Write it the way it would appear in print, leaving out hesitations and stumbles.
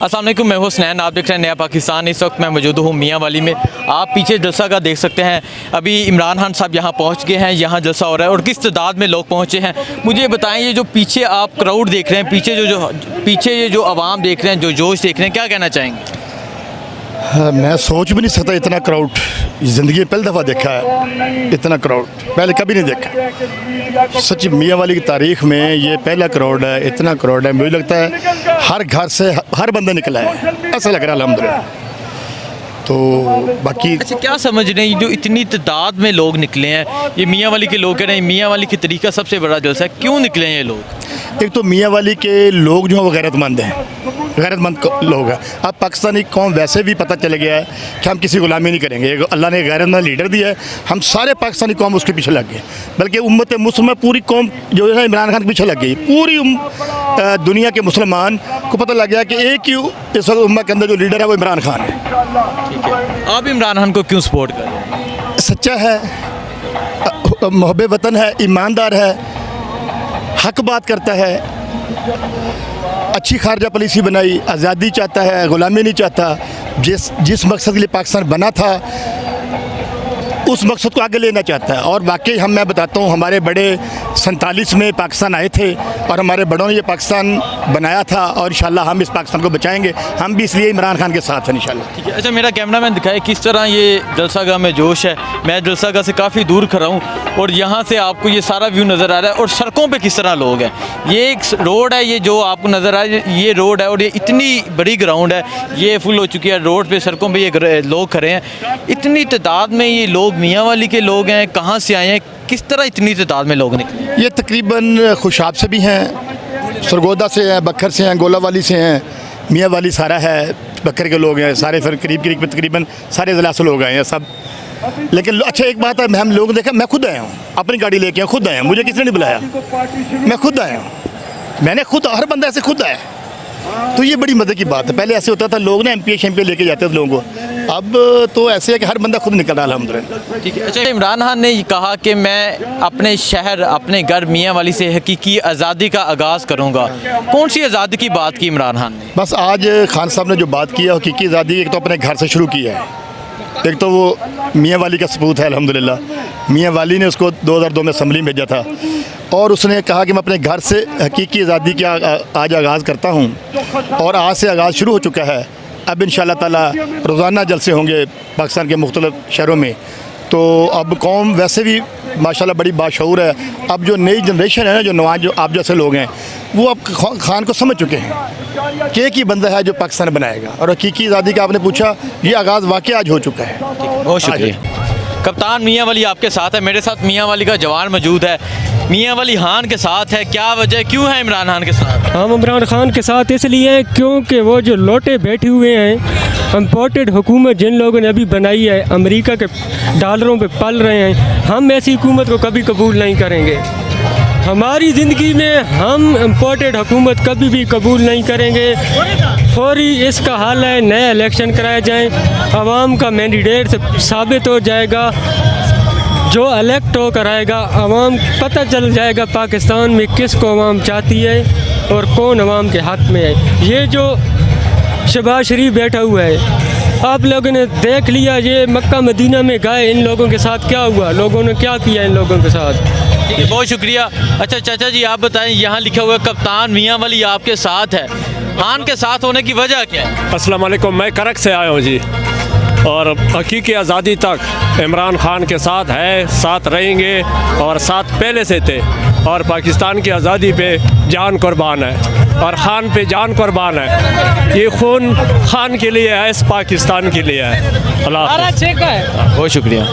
अस्सलाम वालेकुम, मैं हूं हुसनैन। आप देख रहे हैं नया पाकिस्तान। इस वक्त मैं मौजूद हूं मियाँ वाली में। आप पीछे जलसा का देख सकते हैं। अभी इमरान खान साहब यहां पहुंच गए हैं। यहां जलसा हो रहा है और किस तादाद में लोग पहुंचे हैं मुझे बताएं। ये जो पीछे आप क्राउड देख रहे हैं, पीछे ये जो आवाम देख रहे हैं, जो जोश देख रहे हैं, क्या कहना चाहेंगे? हाँ, मैं सोच भी नहीं सकता इतना क्राउड ज़िंदगी में पहली दफ़ा देखा है। इतना क्राउड पहले कभी नहीं देखा। सच मियाँ वाली की तारीख़ में ये पहला क्राउड है। इतना क्राउड है, मुझे लगता है हर घर से हर बंदा निकला है, ऐसा लग रहा है अल्हम्दुलिल्लाह। तो बाकी अच्छा, क्या समझ रहे हैं जो इतनी तादाद में लोग निकले हैं? ये मियाँ वाली के लोग कह रहे हैं मियाँ वाली की तरीका सबसे बड़ा जलसा है। क्यों निकले हैं ये लोग? एक तो मियाँ वाली के लोग जो हैं वो गैरतमंद हैं, गैरतमंद लोग हैं। अब पाकिस्तानी कौम वैसे भी पता चल गया है कि हम किसी गुलामी नहीं करेंगे। अल्लाह ने गैरतमंद लीडर दिया है, हम सारे पाकिस्तानी कौम उसके पीछे लग गए। बल्कि उम्मत मुस्लिम पूरी कौम जो है इमरान खान के पीछे लग गई। पूरी दुनिया के मुसलमान को पता लग गया कि एक ही इस वक्त उम्मत के अंदर जो लीडर है वो इमरान खान है। ठीक है, आप इमरान खान को क्यों सपोर्ट कर रहे हैं? सच्चा है, मुहब्बे वतन है, ईमानदार है, हक बात करता है, अच्छी खारजा पॉलिसी बनाई, आज़ादी चाहता है, ग़ुलामी नहीं चाहता। जिस मकसद के लिए पाकिस्तान बना था उस मकसद को आगे लेना चाहता है। और वाकई मैं बताता हूँ, हमारे बड़े 47 में पाकिस्तान आए थे और हमारे बड़ों ने ये पाकिस्तान बनाया था और इंशाल्लाह हम इस पाकिस्तान को बचाएंगे। हम भी इसलिए इमरान खान के साथ हैं इंशाल्लाह। ठीक है। अच्छा, मेरा कैमरामैन दिखाए किस तरह ये जलसागाह में जोश है। मैं जलसागाह से काफ़ी दूर खड़ा हूँ और यहाँ से आपको ये सारा व्यू नज़र आ रहा है और सड़कों पे किस तरह लोग हैं। ये एक रोड है, ये जो आपको नज़र आ रहा है ये रोड है और ये इतनी बड़ी ग्राउंड है, ये फुल हो चुकी है। रोड पे सड़कों पे ये लोग खड़े हैं। इतनी तादाद में ये लोग मियाँ वाली के लोग हैं, कहाँ से आए हैं, किस तरह इतनी तादाद में लोग निकले? ये तकरीबन खुशाब से भी हैं, सरगोदा से हैं, बखर से हैं, गोला वाली से हैं, मियाँ वाली सारा है, बखर के लोग हैं सारे। फिर करीब तकरीबन सारे ज़िला से लोग आए हैं सब। लेकिन अच्छा एक बात है, हम लोग देखा, मैं खुद आया हूँ, अपनी गाड़ी लेके खुद आया हूँ, मुझे किसी ने नहीं बुलाया, मैं खुद आया हूँ। मैंने खुद, हर बंदा ऐसे खुद आया। तो ये बड़ी मज़े की बात है। पहले ऐसे होता था लोग ना MP शैम्पी लेके जाते थे लोगों को, अब तो ऐसे है कि हर बंदा खुद निकल रहा है अल्हम्दुलिल्लाह। ठीक है। अच्छा, इमरान खान ने कहा कि मैं अपने शहर, अपने घर मियाँ वाली से हकीकी आज़ादी का आगाज़ करूँगा। कौन सी आज़ादी की बात की इमरान खान ने? बस आज खान साहब ने जो बात की है हकीकी आज़ादी, एक तो अपने घर से शुरू किया है। एक तो वो मियाँ वाली का सबूत है अल्हम्दुलिल्लाह। मियाँ वाली ने उसको 2002 में असम्बली में भेजा था और उसने कहा कि मैं अपने घर से हकीकी आज़ादी की आज आगाज़ करता हूँ और आज से आगाज़ शुरू हो चुका है। अब इंशाअल्लाह ताला रोज़ाना जलसे होंगे पाकिस्तान के मुख्तलिफ़ शहरों में। तो अब कौम वैसे भी माशाल्लाह बड़ी बाशऊर है। अब जो नई जनरेशन है ना, जो नवाज, जो आप जैसे लोग हैं, वो अब खान को समझ चुके हैं कि एक ही बंदा है जो पाकिस्तान बनाएगा। और हकीकी आज़ादी का आपने पूछा, ये आगाज़ वाकई आज हो चुका है। बहुत शुक्रिया। कप्तान मियाँ वाली आपके साथ है, मेरे साथ मियाँ वाली का जवान मौजूद है। मियाँ वाली खान के साथ है, क्या वजह, क्यों है इमरान खान के साथ? हम इमरान खान के साथ इसलिए हैं क्योंकि वो जो लोटे बैठे हुए हैं, इम्पोर्टेड हुकूमत जिन लोगों ने अभी बनाई है, अमेरिका के डॉलरों पे पल रहे हैं, हम ऐसी हुकूमत को कभी कबूल नहीं करेंगे। हमारी ज़िंदगी में हम इम्पोर्टेड हुकूमत कभी भी कबूल नहीं करेंगे। फौरी इसका हल है, नया इलेक्शन कराया जाए, आवाम का मैंडेट साबित हो जाएगा, जो इलेक्ट हो कराएगा, आवाम पता चल जाएगा पाकिस्तान में किसको आवाम चाहती है और कौन आवाम के हक़ में है। ये जो शहबाज शरीफ बैठा हुआ है, आप लोगों ने देख लिया, ये मक्का मदीना में गए, इन लोगों के साथ क्या हुआ, लोगों ने क्या किया इन लोगों के साथ। ठीक है, बहुत शुक्रिया। अच्छा चाचा जी, आप बताएं, यहाँ लिखा हुआ है कप्तान मियाँ वाली आपके साथ है, खान के साथ होने की वजह क्या है? अस्सलाम वालेकुम, मैं करक से आया हूँ जी, और हकीकी आज़ादी तक इमरान खान के साथ है, साथ रहेंगे और साथ पहले से थे। और पाकिस्तान की आज़ादी पे जान कुर्बान है और खान पे जान कुर्बान है। ये खून खान के लिए है, इस पाकिस्तान के लिए है। अल्लाह हाफ़िज़। बहुत शुक्रिया।